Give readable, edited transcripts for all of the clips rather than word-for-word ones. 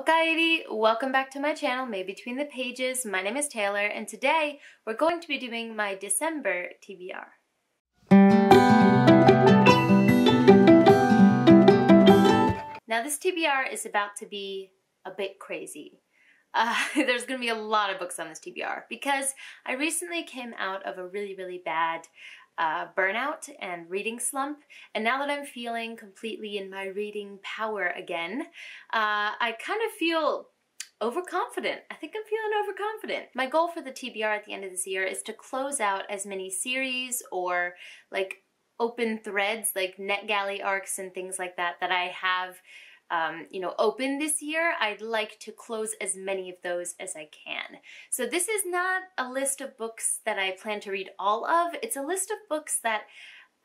Okaeri, welcome back to my channel, Made Between the Pages. My name is Taylor, and today we're going to be doing my December TBR. Now this TBR is about to be a bit crazy. There's going to be a lot of books on this TBR because I recently came out of a really bad burnout and reading slump, and now that I'm feeling completely in my reading power again, I kind of feel overconfident. I think I'm feeling overconfident. My goal for the TBR at the end of this year is to close out as many series or like open threads like NetGalley ARCs and things like that that I have open this year. I'd like to close as many of those as I can. So this is not a list of books that I plan to read all of. It's a list of books that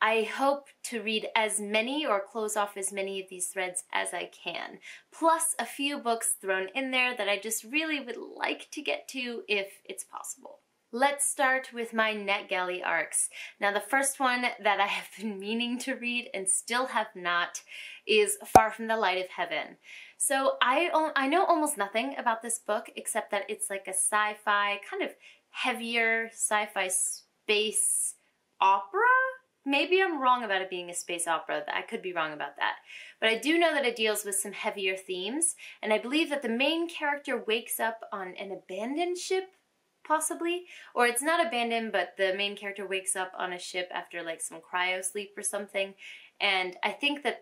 I hope to read as many or close off as many of these threads as I can. Plus a few books thrown in there that I just really would like to get to if it's possible. Let's start with my NetGalley ARCs. Now the first one that I have been meaning to read and still have not is Far from the Light of Heaven. So I know almost nothing about this book except that it's like a sci-fi, kind of heavier sci-fi space opera? Maybe I'm wrong about it being a space opera. I could be wrong about that. But I do know that it deals with some heavier themes, and I believe that the main character wakes up on an abandoned ship, possibly, or it's not abandoned, but the main character wakes up on a ship after like some cryo sleep or something, and I think that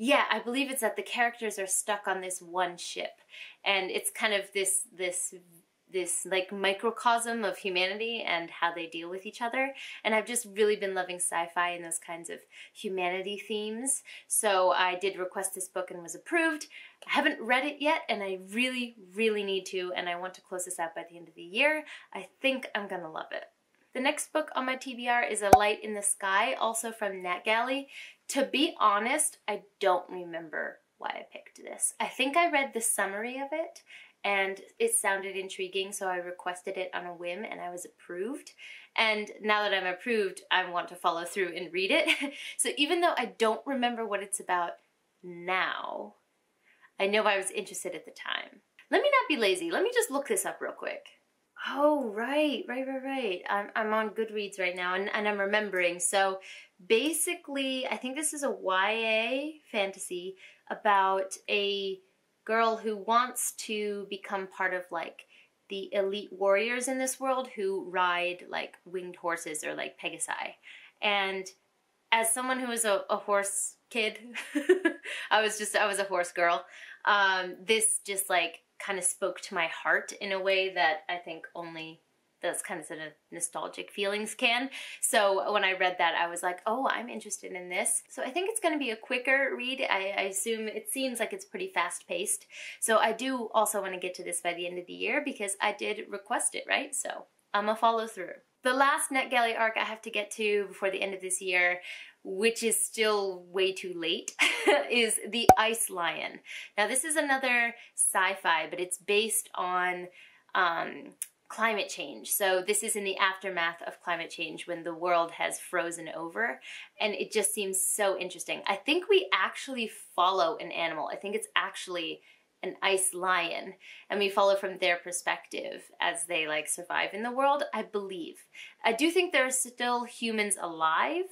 I believe it's that the characters are stuck on this one ship, and it's kind of this like microcosm of humanity and how they deal with each other, and I've just really been loving sci-fi and those kinds of humanity themes, so I did request this book and was approved. I haven't read it yet, and I really need to, and I want to close this out by the end of the year. I think I'm gonna love it. The next book on my TBR is A Light in the Sky, also from NetGalley. To be honest, I don't remember why I picked this. I think I read the summary of it, and it sounded intriguing, so I requested it on a whim, and I was approved. And now that I'm approved, I want to follow through and read it. So even though I don't remember what it's about now, I know I was interested at the time. Let me not be lazy. Let me just look this up real quick. Oh, right. I'm on Goodreads right now, and I'm remembering. So basically, I think this is a YA fantasy about a girl who wants to become part of like the elite warriors in this world who ride like winged horses or like pegasi. And as someone who was a horse kid, I was a horse girl. This just like kind of spoke to my heart in a way that I think only those kinds of nostalgic feelings can. So when I read that, I was like, oh, I'm interested in this. So I think it's going to be a quicker read. I assume it seems like it's pretty fast paced. So I do also want to get to this by the end of the year because I did request it, right? So I'm gonna follow through. The last NetGalley ARC I have to get to before the end of this year, which is still way too late, is The Ice Lion. Now this is another sci-fi, but it's based on climate change. So this is in the aftermath of climate change when the world has frozen over, and it just seems so interesting. I think we actually follow an animal. I think it's actually an ice lion, and we follow from their perspective as they like survive in the world, I believe. I do think there are still humans alive,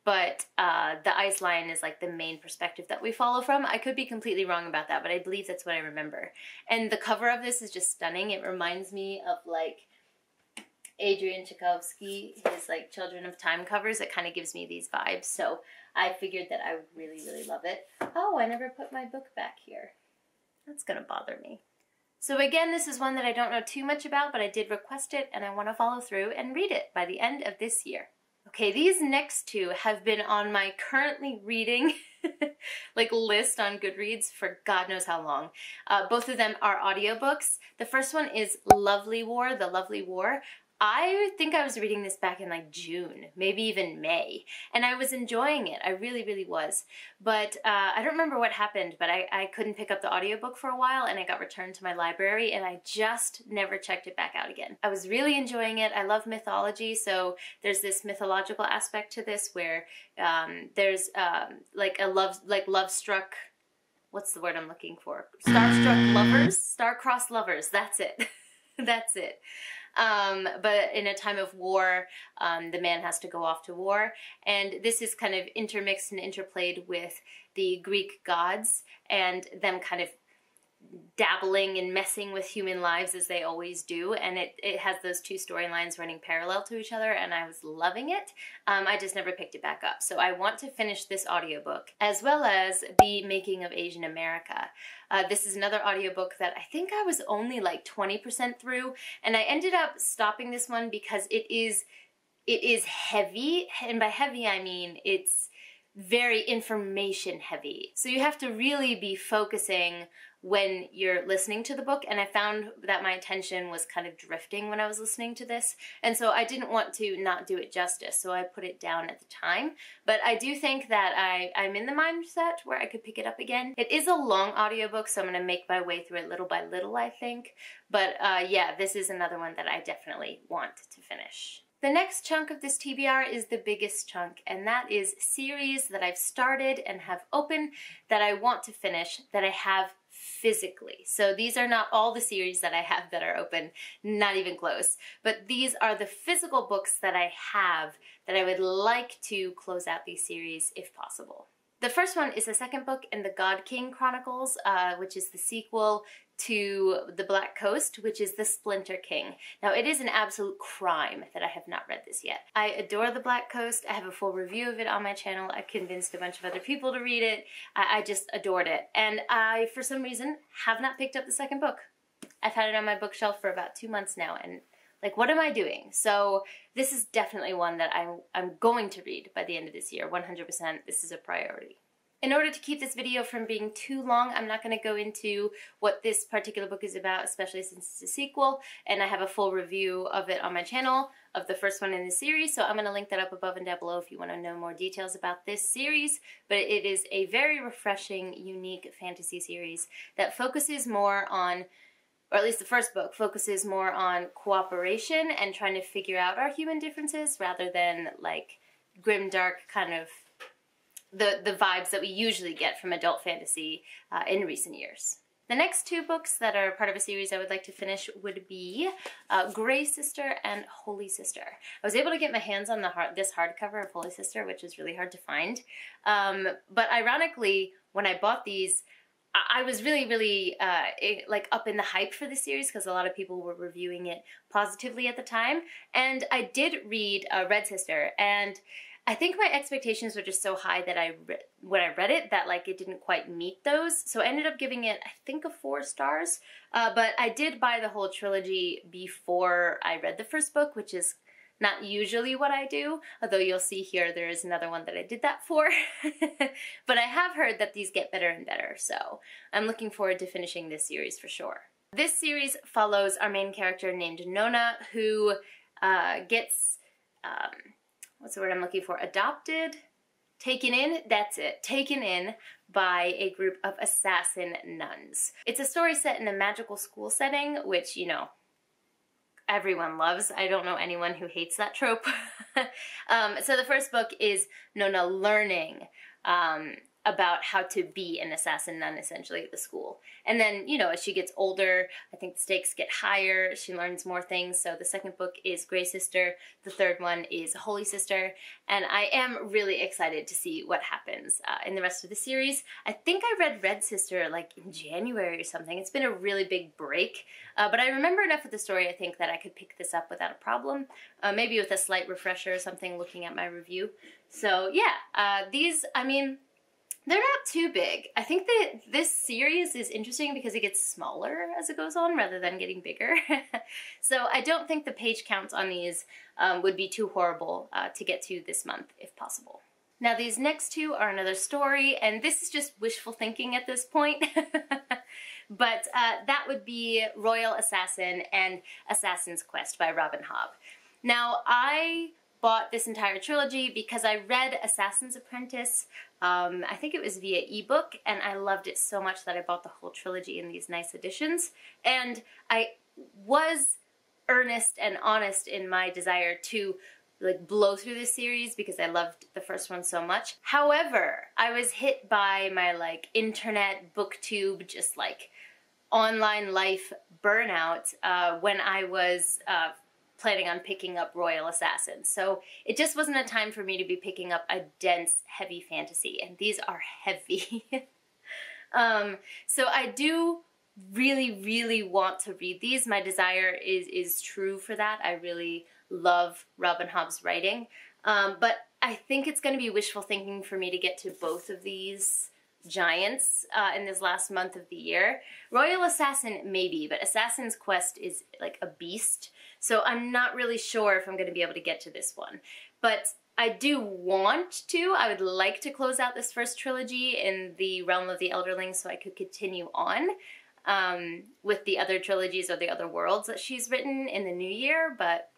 but the ice lion is like the main perspective that we follow from. I could be completely wrong about that, but I believe that's what I remember. And the cover of this is just stunning. It reminds me of like Adrian Tchaikovsky, his like Children of Time covers. It kind of gives me these vibes, so I figured that I would really love it. Oh, I never put my book back here. That's gonna bother me. So again, this is one that I don't know too much about, but I did request it, and I want to follow through and read it by the end of this year. Okay, these next two have been on my currently reading like list on Goodreads for God knows how long. Both of them are audiobooks. The first one is Lovely War, The Lovely War. I think I was reading this back in like June, maybe even May, and I was enjoying it. I really was. But I don't remember what happened, but I couldn't pick up the audiobook for a while, and it got returned to my library, and I just never checked it back out again. I was really enjoying it. I love mythology, so there's this mythological aspect to this where there's like a love-struck what's the word I'm looking for? Starstruck lovers? Star-crossed lovers, that's it. That's it. But in a time of war, the man has to go off to war, and this is kind of intermixed and interplayed with the Greek gods and them kind of dabbling and messing with human lives as they always do, and it has those two storylines running parallel to each other, and I was loving it. I just never picked it back up, so I want to finish this audiobook, as well as The Making of Asian America. This is another audiobook that I think I was only like 20% through, and I ended up stopping this one because it is heavy, and by heavy I mean it's very information heavy. So you have to really be focusing when you're listening to the book, and I found that my attention was kind of drifting when I was listening to this, and so I didn't want to not do it justice, so I put it down at the time. But I do think that I'm in the mindset where I could pick it up again. It is a long audiobook, so I'm going to make my way through it little by little, I think. But yeah, this is another one that I definitely want to finish. The next chunk of this TBR is the biggest chunk, and that is series that I've started and have open that I want to finish, that I have physically. So these are not all the series that I have that are open, not even close, but these are the physical books that I have that I would like to close out these series if possible. The first one is the second book in the God King Chronicles, which is the sequel to The Black Coast, which is the Splinter King. Now, it is an absolute crime that I have not read this yet. I adore The Black Coast. I have a full review of it on my channel. I've convinced a bunch of other people to read it. I just adored it. And I, for some reason, have not picked up the second book. I've had it on my bookshelf for about 2 months now, and like, what am I doing? So this is definitely one that I'm going to read by the end of this year, 100%. This is a priority. In order to keep this video from being too long, I'm not going to go into what this particular book is about, especially since it's a sequel, and I have a full review of it on my channel, of the first one in the series, so I'm going to link that up above and down below if you want to know more details about this series. But it is a very refreshing, unique fantasy series that focuses more on, or at least the first book focuses more on cooperation and trying to figure out our human differences rather than like grimdark kind of the vibes that we usually get from adult fantasy in recent years. The next two books that are part of a series I would like to finish would be Grey Sister and Holy Sister. I was able to get my hands on this hardcover of Holy Sister, which is really hard to find. But ironically, when I bought these, I was really like up in the hype for the series because a lot of people were reviewing it positively at the time. And I did read Red Sister, and I think my expectations were just so high that when I read it, that like it didn't quite meet those. So I ended up giving it, I think, a 4 stars. But I did buy the whole trilogy before I read the first book, which is not usually what I do. Although you'll see here there is another one that I did that for. But I have heard that these get better and better. So I'm looking forward to finishing this series for sure. This series follows our main character named Nona, who gets what's the word I'm looking for? Adopted? Taken in? That's it. Taken in by a group of assassin nuns. It's a story set in a magical school setting, which, you know, everyone loves. I don't know anyone who hates that trope. So the first book is Nona learning about how to be an assassin nun, essentially, at the school. And then, you know, as she gets older, I think the stakes get higher, she learns more things. So the second book is Grey Sister, the third one is Holy Sister, and I am really excited to see what happens in the rest of the series. I think I read Red Sister, like, in January or something. It's been a really big break, but I remember enough of the story, I think, that I could pick this up without a problem. Maybe with a slight refresher or something, looking at my review. So, yeah, these, I mean, they're not too big. I think that this series is interesting because it gets smaller as it goes on rather than getting bigger. So I don't think the page counts on these would be too horrible to get to this month if possible. Now these next two are another story, and this is just wishful thinking at this point. But that would be Royal Assassin and Assassin's Quest by Robin Hobb. Now I bought this entire trilogy because I read Assassin's Apprentice, I think it was via ebook, and I loved it so much that I bought the whole trilogy in these nice editions. And I was earnest and honest in my desire to like blow through this series because I loved the first one so much. However, I was hit by my like internet booktube, just like online life burnout when I was planning on picking up Royal Assassins. So it just wasn't a time for me to be picking up a dense, heavy fantasy, and these are heavy. So I do really want to read these. My desire is true for that. I really love Robin Hobb's writing, but I think it's going to be wishful thinking for me to get to both of these giants in this last month of the year. Royal Assassin maybe, but Assassin's Quest is like a beast, so I'm not really sure if I'm going to be able to get to this one. But I do want to. I would like to close out this first trilogy in the realm of the Elderlings so I could continue on with the other trilogies or the other worlds that she's written in the new year, but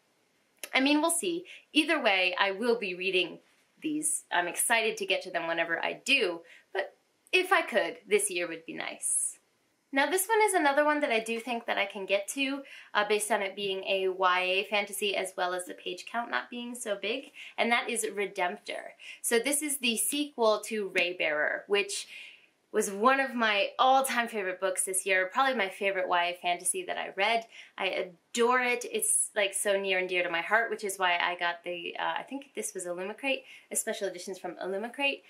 I mean, we'll see. Either way, I will be reading these. I'm excited to get to them whenever I do, but if I could, this year would be nice. Now this one is another one that I do think that I can get to based on it being a YA fantasy as well as the page count not being so big, and that is Redemptor. So this is the sequel to Raybearer, which was one of my all-time favorite books this year, probably my favorite YA fantasy that I read. I adore it. It's like so near and dear to my heart, which is why I got the, I think this was Illumicrate, a special editions from Illumicrate.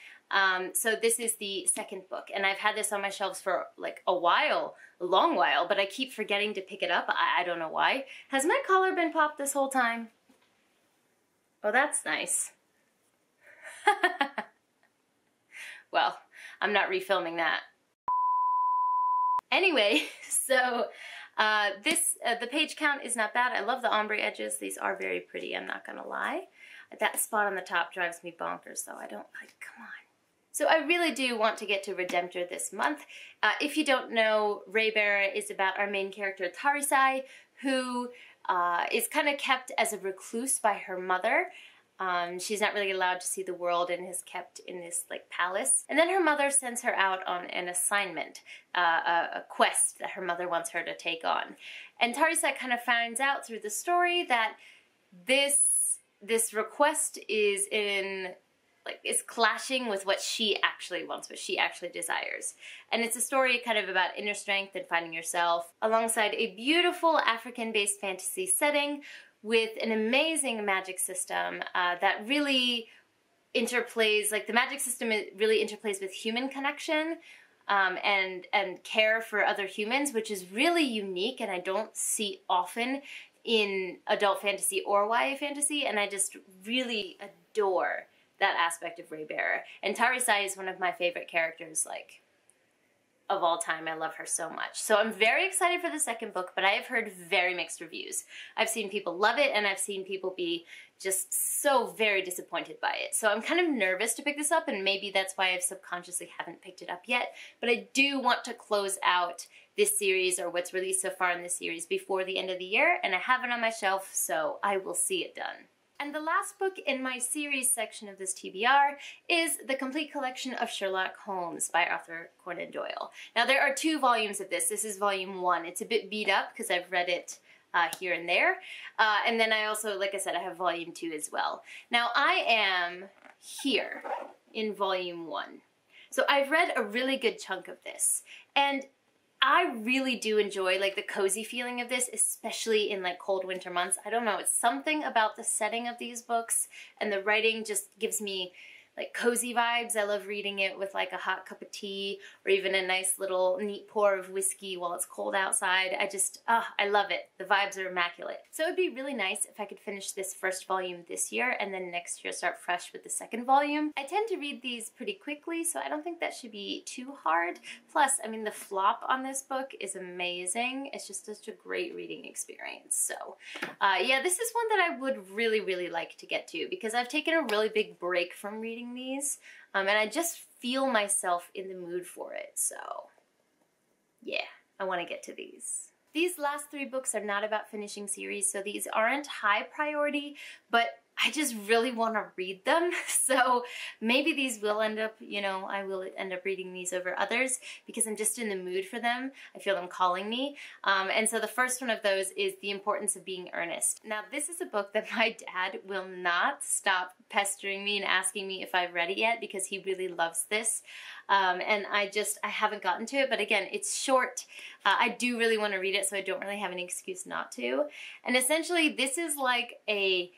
So this is the second book, and I've had this on my shelves for like a while, a long while, but I keep forgetting to pick it up. I don't know why. Has my collar been popped this whole time? Oh, that's nice. Well, I'm not refilming that. Anyway, so the page count is not bad. I love the ombre edges. These are very pretty, I'm not gonna lie. That spot on the top drives me bonkers, though. I don't, like, come on. So I really do want to get to Redemptor this month. If you don't know, Raybearer is about our main character, Tarisai, who is kind of kept as a recluse by her mother. She's not really allowed to see the world and is kept in this like palace. And then her mother sends her out on an assignment, a quest that her mother wants her to take on. And Tarisai kind of finds out through the story that this request is clashing with what she actually wants, what she actually desires. And it's a story kind of about inner strength and finding yourself alongside a beautiful African-based fantasy setting with an amazing magic system that really interplays, like the magic system really interplays with human connection and care for other humans, which is really unique and I don't see often in adult fantasy or YA fantasy, and I just really adore that aspect of Raybearer. And Tarisai is one of my favorite characters, like, of all time. I love her so much. So I'm very excited for the second book, but I have heard very mixed reviews. I've seen people love it, and I've seen people be just so very disappointed by it. So I'm kind of nervous to pick this up, and maybe that's why I subconsciously haven't picked it up yet. But I do want to close out this series, or what's released so far in this series, before the end of the year, and I have it on my shelf, so I will see it done. And the last book in my series section of this TBR is the complete collection of Sherlock Holmes by Arthur Conan Doyle. Now there are 2 volumes of this. This is volume 1. It's a bit beat up because I've read it here and there. And then I also, like I said, I have volume 2 as well. Now I am here in volume 1. So I've read a really good chunk of this. And I really do enjoy like the cozy feeling of this, especially in like cold winter months. I don't know, it's something about the setting of these books, and the writing just gives me like cozy vibes. I love reading it with like a hot cup of tea or even a nice little neat pour of whiskey while it's cold outside. I love it. The vibes are immaculate. So it would be really nice if I could finish this first volume this year and then next year start fresh with the second volume. I tend to read these pretty quickly, so I don't think that should be too hard. Plus, I mean, the flop on this book is amazing. It's just such a great reading experience. So yeah, this is one that I would really like to get to because I've taken a really big break from reading these, and I just feel myself in the mood for it, so yeah, I want to get to these. These last 3 books are not about finishing series, so these aren't high priority, but I just really want to read them. So maybe these will end up, I will end up reading these over others because I'm just in the mood for them. I feel them calling me. And so the first one of those is The Importance of Being Earnest. Now, this is a book that my dad will not stop pestering me and asking me if I've read it yet because he really loves this. And I haven't gotten to it, but again, it's short. I do really want to read it, so I don't really have any excuse not to. And essentially, this is like a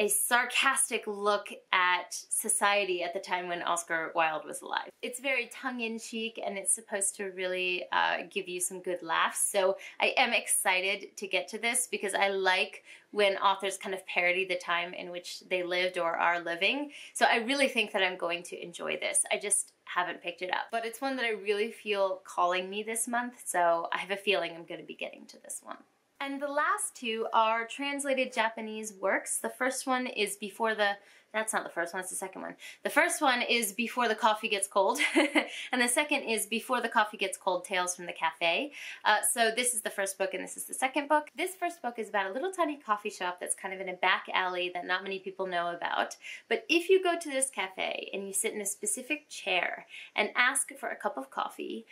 sarcastic look at society at the time when Oscar Wilde was alive. It's very tongue-in-cheek and it's supposed to really give you some good laughs. So I am excited to get to this because I like when authors kind of parody the time in which they lived or are living. So I really think that I'm going to enjoy this. I just haven't picked it up. But it's one that I really feel calling me this month, so I have a feeling I'm going to be getting to this one. And the last two are translated Japanese works. The first one is that's not the first one, it's the second one. The first one is Before the Coffee Gets Cold, and the second is Before the Coffee Gets Cold, Tales from the Cafe. So this is the first book and this is the second book. This first book is about a little tiny coffee shop that's kind of in a back alley that not many people know about. But if you go to this cafe and you sit in a specific chair and ask for a cup of coffee,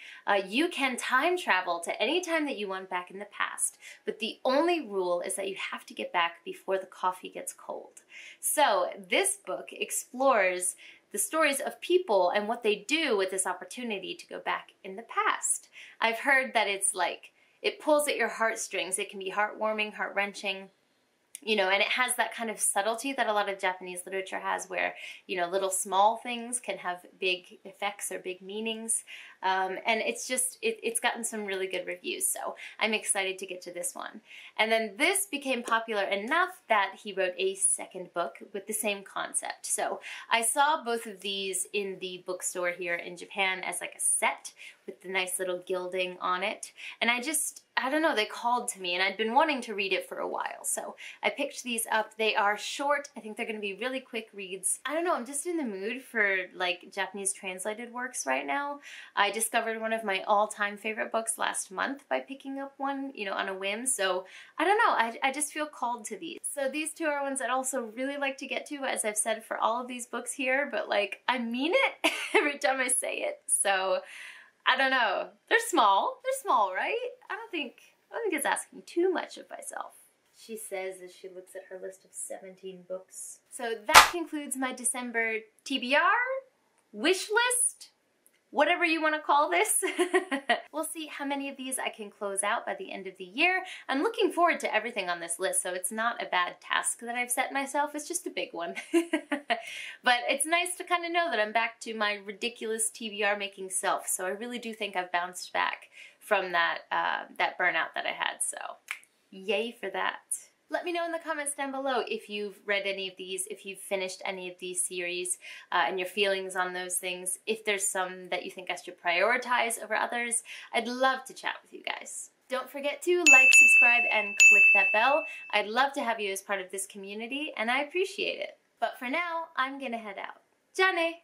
you can time travel to any time that you want back in the past. But the only rule is that you have to get back before the coffee gets cold. So this book explores the stories of people and what they do with this opportunity to go back in the past. I've heard that it's like, it pulls at your heartstrings. It can be heartwarming, heart-wrenching, and it has that kind of subtlety that a lot of Japanese literature has where, little small things can have big effects or big meanings. And it's gotten some really good reviews, so I'm excited to get to this one. And then this became popular enough that he wrote a second book with the same concept. So I saw both of these in the bookstore here in Japan as like a set with the nice little gilding on it. And I don't know, they called to me and I'd been wanting to read it for a while. So I picked these up. They are short. I think they're going to be really quick reads. I don't know, I'm just in the mood for like Japanese translated works right now. I discovered one of my all-time favorite books last month by picking up one, on a whim. So I don't know, I just feel called to these. So these two are ones I'd also really like to get to, as I've said for all of these books here, but like I mean it every time I say it. So I don't know. They're small. They're small, right? I don't think it's asking too much of myself. She says as she looks at her list of 17 books. So that concludes my December TBR, wish list, whatever you want to call this. We'll see how many of these I can close out by the end of the year. I'm looking forward to everything on this list, so it's not a bad task that I've set myself. It's just a big one. But it's nice to kind of know that I'm back to my ridiculous TBR making self, so I really do think I've bounced back from that, that burnout that I had, so yay for that. Let me know in the comments down below if you've read any of these, if you've finished any of these series, and your feelings on those things. If there's some that you think I should prioritize over others, I'd love to chat with you guys. Don't forget to like, subscribe, and click that bell. I'd love to have you as part of this community, and I appreciate it. But for now, I'm gonna head out. Ja ne!